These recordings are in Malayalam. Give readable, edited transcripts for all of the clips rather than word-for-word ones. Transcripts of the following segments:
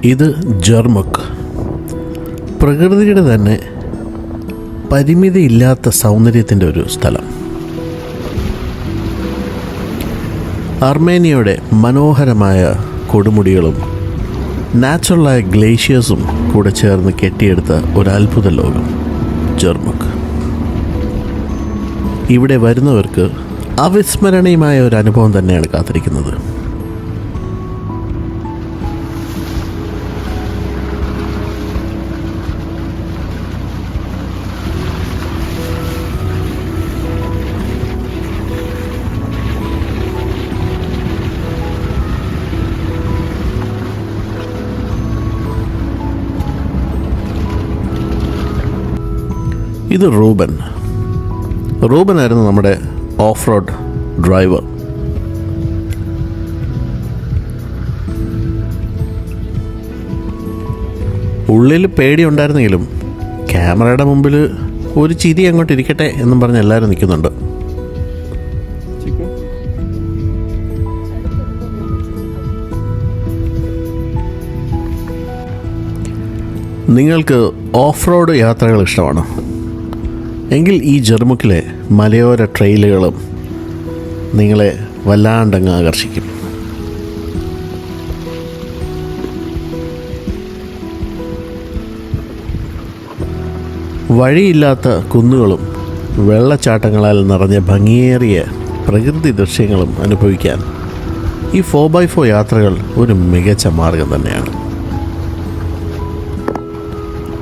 ഇത് ജർമുക്ക്, പ്രകൃതിയുടെ തന്നെ പരിമിതിയില്ലാത്ത സൗന്ദര്യത്തിൻ്റെ ഒരു സ്ഥലം. അർമേനിയയുടെ മനോഹരമായ കൊടുമുടികളും നാച്ചുറലായ ഗ്ലേഷ്യേഴ്സും കൂടെ ചേർന്ന് കെട്ടിയെടുത്ത ഒരു അത്ഭുത ലോകം ജർമുക്ക്. ഇവിടെ വരുന്നവർക്ക് അവിസ്മരണീയമായ ഒരു അനുഭവം തന്നെയാണ് കാത്തിരിക്കുന്നത്. ഇത് റൂബനായിരുന്നു നമ്മുടെ ഓഫ് റോഡ് ഡ്രൈവർ. ഉള്ളിൽ പേടിയുണ്ടായിരുന്നെങ്കിലും ക്യാമറയുടെ മുമ്പിൽ ഒരു ചിരി അങ്ങോട്ട് ഇരിക്കട്ടെ എന്നും പറഞ്ഞ് എല്ലാവരും നിൽക്കുന്നുണ്ട്. നിങ്ങൾക്ക് ഓഫ് റോഡ് യാത്രകൾ ഇഷ്ടമാണ് എങ്കിൽ ഈ ജർമുക്കിലെ മലയോര ട്രെയിലുകളും നിങ്ങളെ വല്ലാണ്ടങ്ങ് ആകർഷിക്കും. വഴിയില്ലാത്ത കുന്നുകളും വെള്ളച്ചാട്ടങ്ങളാൽ നിറഞ്ഞ ഭംഗിയേറിയ പ്രകൃതി ദൃശ്യങ്ങളും അനുഭവിക്കാൻ ഈ 4x4 യാത്രകൾ ഒരു മികച്ച മാർഗം തന്നെയാണ്.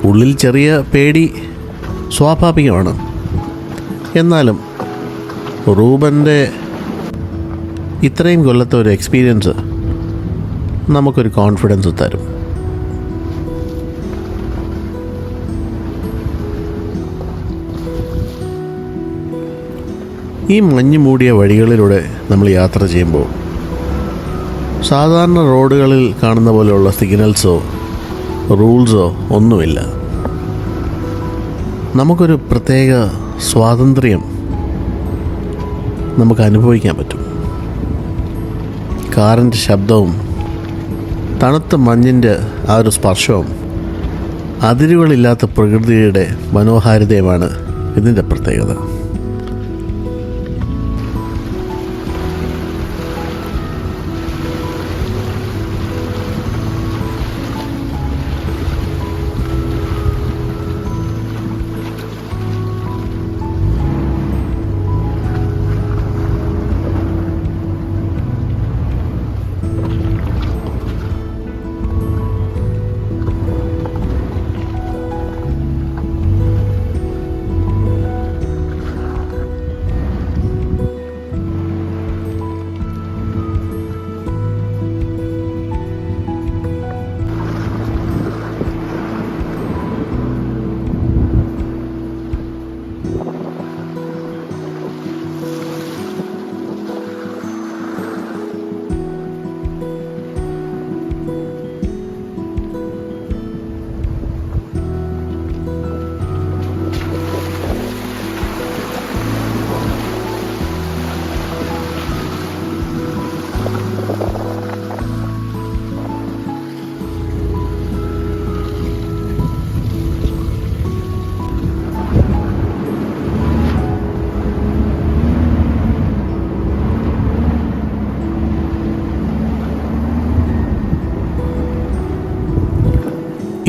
ഉള്ളിൽ ചെറിയ പേടി സ്വാഭാവികമാണ്. എന്നാലും റൂബൻ്റെ ഇത്രയും കൊല്ലത്തെ ഒരു എക്സ്പീരിയൻസ് നമുക്കൊരു കോൺഫിഡൻസ് തരും. ഈ മഞ്ഞ് മൂടിയ വഴികളിലൂടെ നമ്മൾ യാത്ര ചെയ്യുമ്പോൾ സാധാരണ റോഡുകളിൽ കാണുന്ന പോലെയുള്ള സിഗ്നൽസോ റൂൾസോ ഒന്നുമില്ല. നമുക്കൊരു പ്രത്യേക സ്വാതന്ത്ര്യം നമുക്ക് അനുഭവിക്കാൻ പറ്റും. കാറിൻ്റെ ശബ്ദവും തണുത്ത മഞ്ഞിൻ്റെ ആ ഒരു സ്പർശവും അതിരുകളില്ലാത്ത പ്രകൃതിയുടെ മനോഹാരിതയുമാണ് ഇതിൻ്റെ പ്രത്യേകത.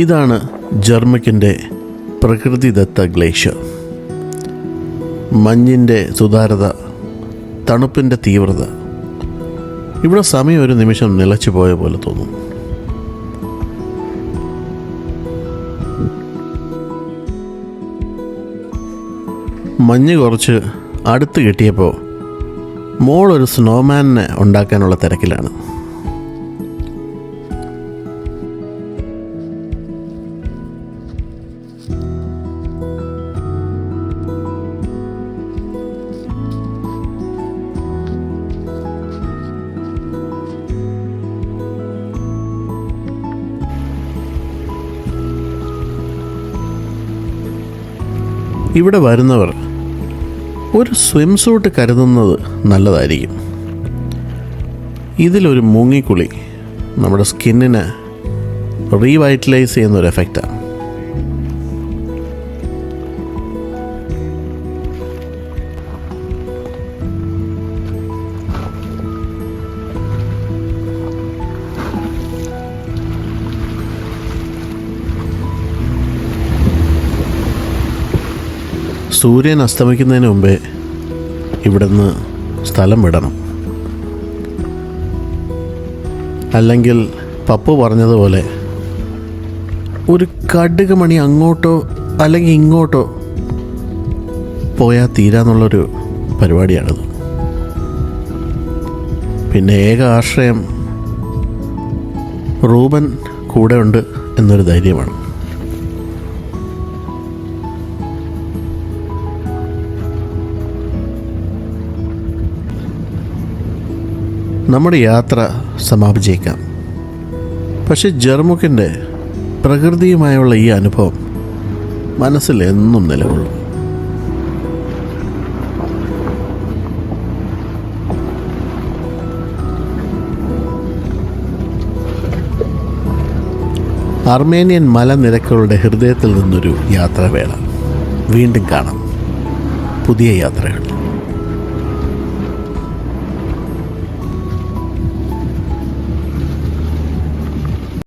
ഇതാണ് ജർമുക്കിൻ്റെ പ്രകൃതിദത്ത ഗ്ലേഷ്യർ. മഞ്ഞിൻ്റെ സുതാര്യത, തണുപ്പിൻ്റെ തീവ്രത, ഇവിടെ സമയം ഒരു നിമിഷം നിലച്ചു പോയ പോലെ തോന്നും. മഞ്ഞ് കുറച്ച് അടുത്ത് കിട്ടിയപ്പോൾ മോളൊരു സ്നോമാനെ ഉണ്ടാക്കാനുള്ള തിരക്കിലാണ്. ഇവിടെ വരുന്നവർ ഒരു സ്വിം സൂട്ട് കരുതുന്നത് നല്ലതായിരിക്കും. ഇതിലൊരു മുങ്ങിക്കുളി നമ്മുടെ സ്കിന്നിന് റീവൈറ്റലൈസ് ചെയ്യുന്ന ഒരു എഫക്റ്റാണ്. സൂര്യൻ അസ്തമിക്കുന്നതിന് മുമ്പേ ഇവിടുന്ന് സ്ഥലം വിടണം. അല്ലെങ്കിൽ പപ്പു പറഞ്ഞതുപോലെ ഒരു കടുക് മണി അങ്ങോട്ടോ അല്ലെങ്കിൽ ഇങ്ങോട്ടോ പോയാൽ തീരാന്നുള്ളൊരു പരിപാടിയാണിത്. പിന്നെ ഏക ആശ്രയം റൂബൻ കൂടെ ഉണ്ട് എന്നൊരു ധൈര്യമാണ്. നമ്മുടെ യാത്ര സമാപിച്ചേക്കാം. പക്ഷെ ജർമുക്കിൻ്റെ പ്രകൃതിയുമായുള്ള ഈ അനുഭവം മനസ്സിൽ എന്നും നിലകൊള്ളും. അർമേനിയൻ മലനിരകളുടെ ഹൃദയത്തിൽ നിന്നൊരു യാത്രാവേള. വീണ്ടും കാണാം പുതിയ യാത്രകൾ.